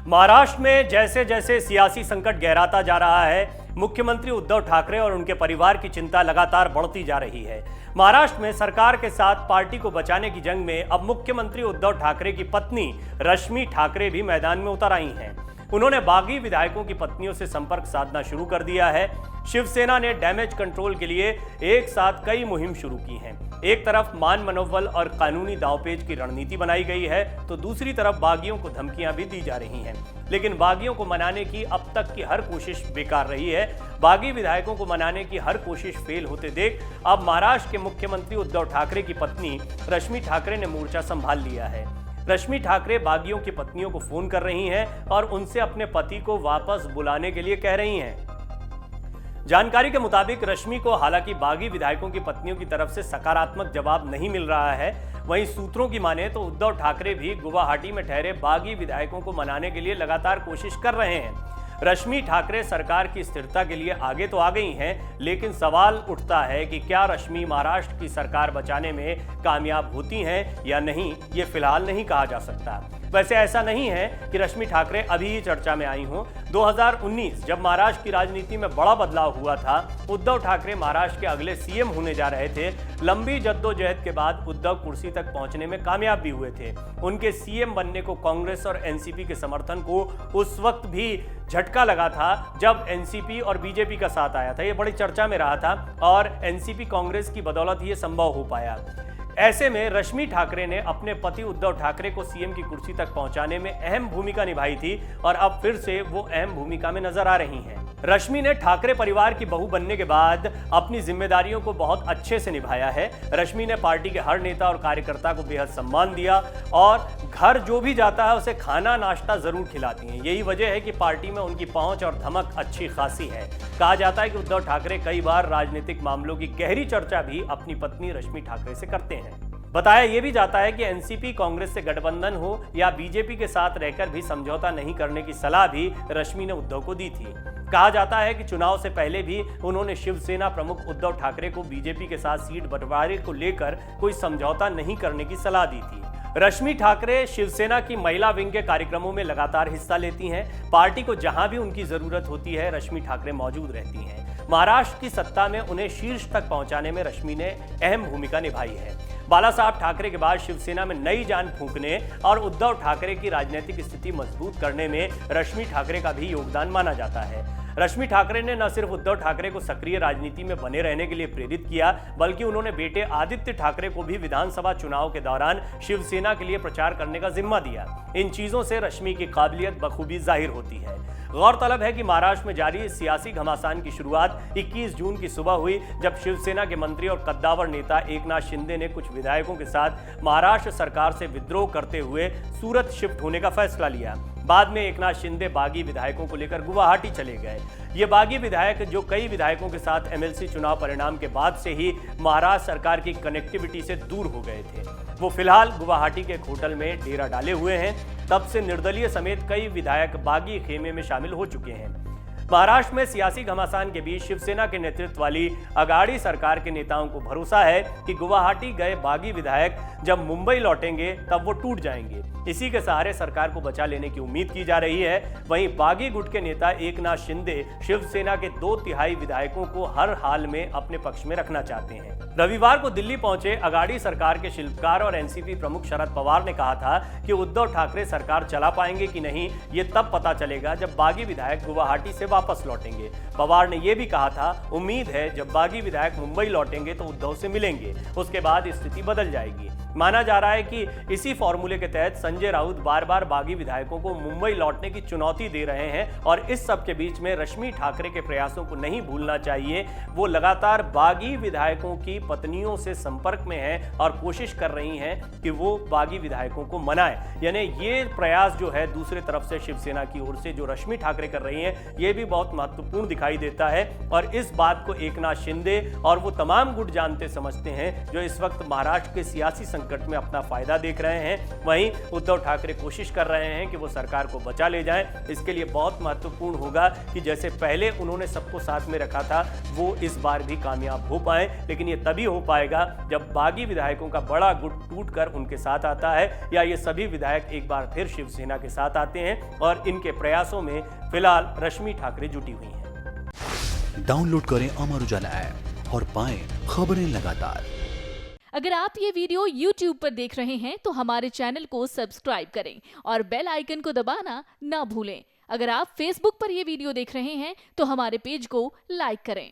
महाराष्ट्र में जैसे जैसे सियासी संकट गहराता जा रहा है, मुख्यमंत्री उद्धव ठाकरे और उनके परिवार की चिंता लगातार बढ़ती जा रही है। महाराष्ट्र में सरकार के साथ पार्टी को बचाने की जंग में अब मुख्यमंत्री उद्धव ठाकरे की पत्नी रश्मि ठाकरे भी मैदान में उतर आई हैं। उन्होंने बागी विधायकों की पत्नियों से संपर्क साधना शुरू कर दिया है। शिवसेना ने डैमेज कंट्रोल के लिए एक साथ कई मुहिम शुरू की हैं। एक तरफ मान मनोबल और कानूनी दांवपेच की रणनीति बनाई गई है, तो दूसरी तरफ बागियों को धमकियां भी दी जा रही हैं। लेकिन बागियों को मनाने की अब तक की हर कोशिश बेकार रही है। बागी विधायकों को मनाने की हर कोशिश फेल होते देख अब महाराष्ट्र के मुख्यमंत्री उद्धव ठाकरे की पत्नी रश्मि ठाकरे ने मोर्चा संभाल लिया है। रश्मि ठाकरे बागियों की पत्नियों को फोन कर रही हैं और उनसे अपने पति को वापस बुलाने के लिए कह रही हैं। जानकारी के मुताबिक रश्मि को हालांकि बागी विधायकों की पत्नियों की तरफ से सकारात्मक जवाब नहीं मिल रहा है। वहीं सूत्रों की माने तो उद्धव ठाकरे भी गुवाहाटी में ठहरे बागी विधायकों को मनाने के लिए लगातार कोशिश कर रहे हैं। रश्मि ठाकरे सरकार की स्थिरता के लिए आगे तो आ गई हैं, लेकिन सवाल उठता है कि क्या रश्मि महाराष्ट्र की सरकार बचाने में कामयाब होती हैं या नहीं, ये फिलहाल नहीं कहा जा सकता। वैसे ऐसा नहीं है कि रश्मि ठाकरे अभी ही चर्चा में आई हों। 2019 जब महाराष्ट्र की राजनीति में बड़ा बदलाव हुआ था, उद्धव ठाकरे महाराष्ट्र के अगले सीएम होने जा रहे थे। लंबी जद्दोजहद के बाद उद्धव कुर्सी तक पहुंचने में कामयाब भी हुए थे। उनके सीएम बनने को कांग्रेस और एनसीपी के समर्थन को उस वक्त भी झटका लगा था जब एनसीपी और बीजेपी का साथ आया था। ये बड़ी चर्चा में रहा था और एनसीपी कांग्रेस की बदौलत ये संभव हो पाया। ऐसे में रश्मि ठाकरे ने अपने पति उद्धव ठाकरे को सीएम की कुर्सी तक पहुंचाने में अहम भूमिका निभाई थी और अब फिर से वो अहम भूमिका में नजर आ रही हैं। रश्मि ने ठाकरे परिवार की बहू बनने के बाद अपनी जिम्मेदारियों को बहुत अच्छे से निभाया है। रश्मि ने पार्टी के हर नेता और कार्यकर्ता को बेहद सम्मान दिया और घर जो भी जाता है उसे खाना नाश्ता जरूर खिलाती हैं। यही वजह है कि पार्टी में उनकी पहुंच और धमक अच्छी खासी है। कहा जाता है कि उद्धव ठाकरे कई बार राजनीतिक मामलों की गहरी चर्चा भी अपनी पत्नी रश्मि ठाकरे से करते हैं। बताया यह भी जाता है कि एनसीपी कांग्रेस से गठबंधन हो या बीजेपी के साथ रहकर भी समझौता नहीं करने की सलाह भी रश्मि ने उद्धव को दी थी। कहा जाता है कि चुनाव से पहले भी उन्होंने शिवसेना प्रमुख उद्धव ठाकरे को बीजेपी के साथ सीट बंटवारे को लेकर कोई समझौता नहीं करने की सलाह दी थी। रश्मि ठाकरे शिवसेना की महिला विंग के कार्यक्रमों में लगातार हिस्सा लेती हैं। पार्टी को जहां भी उनकी जरूरत होती है, रश्मि ठाकरे मौजूद रहती हैं। महाराष्ट्र की सत्ता में उन्हें शीर्ष तक पहुंचाने में रश्मि ने अहम भूमिका निभाई है। बाला साहब ठाकरे के बाद शिवसेना में नई जान फूंकने और उद्धव ठाकरे की राजनीतिक स्थिति मजबूत करने में रश्मि ठाकरे का भी योगदान माना जाता है। रश्मि ठाकरे ने न सिर्फ उद्धव ठाकरे को सक्रिय राजनीति में बने रहने के लिए प्रेरित किया, बल्कि उन्होंने बेटे आदित्य ठाकरे को भी विधानसभा चुनाव के दौरान शिवसेना के लिए प्रचार करने का जिम्मा दिया। इन चीजों से रश्मि की काबिलियत बखूबी जाहिर होती है। गौरतलब है कि महाराष्ट्र में जारी सियासी घमासान की शुरुआत 21 जून की सुबह हुई, जब शिवसेना के मंत्री और कद्दावर नेता एकनाथ शिंदे ने कुछ विधायकों के साथ महाराष्ट्र सरकार से विद्रोह करते हुए सूरत शिफ्ट होने का फैसला लिया। बाद में एकनाथ शिंदे बागी विधायकों को लेकर गुवाहाटी चले गए। ये बागी विधायक, जो कई विधायकों के साथ एमएलसी चुनाव परिणाम के बाद से ही महाराष्ट्र सरकार की कनेक्टिविटी से दूर हो गए थे, वो फिलहाल गुवाहाटी के एक होटल में डेरा डाले हुए हैं। तब से निर्दलीय समेत कई विधायक बागी खेमे में शामिल हो चुके हैं। महाराष्ट्र में सियासी घमासान के बीच शिवसेना के नेतृत्व वाली अगाड़ी सरकार के नेताओं को भरोसा है कि गुवाहाटी गए बागी विधायक जब मुंबई लौटेंगे तब वो टूट जाएंगे। इसी के सहारे सरकार को बचा लेने की उम्मीद की जा रही है। वहीं बागी गुट के नेता एकनाथ शिंदे शिवसेना के 2/3 विधायकों को हर हाल में अपने पक्ष में रखना चाहते हैं। रविवार को दिल्ली पहुंचे अगाड़ी सरकार के शिल्पकार और एनसीपी प्रमुख शरद पवार ने कहा था कि उद्धव ठाकरे सरकार चला पाएंगे कि नहीं, ये तब पता चलेगा जब बागी विधायक गुवाहाटी से वापस लौटेंगे। पवार ने यह भी कहा था, उम्मीद है जब बागी विधायक मुंबई लौटेंगे तो उद्धव से मिलेंगे, उसके बाद स्थिति बदल जाएगी। माना जा रहा है कि इसी फॉर्मूले के तहत संजय राउत बार बार बागी विधायकों को मुंबई लौटने की चुनौती दे रहे हैं और इस सब के बीच में रश्मि ठाकरे के प्रयासों को नहीं भूलना चाहिए। वो लगातार बागी विधायकों की पत्नियों से संपर्क में हैं और कोशिश कर रही हैं कि वो बागी विधायकों को मनाएं। यानी ये प्रयास जो है दूसरे तरफ से शिवसेना की ओर से जो रश्मि ठाकरे कर रही हैं, ये भी बहुत महत्वपूर्ण दिखाई देता है और इस बात को एकनाथ शिंदे और वो तमाम गुट जानते समझते हैं जो इस वक्त महाराष्ट्र के सियासी संकट में अपना फायदा देख रहे हैं, वहीं उद्धव ठाकरे कोशिश कर रहे हैं कि वो सरकार को बचा ले जाएं। इसके लिए बहुत महत्वपूर्ण होगा कि जैसे पहले उन्होंने सबको साथ में रखा था, वो इस बार भी कामयाब हो पाए। लेकिन ये तभी हो पाएगा जब बागी विधायकों का बड़ा गुट टूटकर उनके साथ आता है, या ये सभी विधायक एक बार फिर शिवसेना के साथ आते हैं। और इनके प्रयासों में फिलहाल रश्मि ठाकरे जुटी हुई हैं। डाउनलोड करें अमर उजाला ऐप और पाएं खबरें लगातार। अगर आप ये वीडियो YouTube पर देख रहे हैं तो हमारे चैनल को सब्सक्राइब करें और बेल आइकन को दबाना ना भूलें। अगर आप Facebook पर ये वीडियो देख रहे हैं तो हमारे पेज को लाइक करें।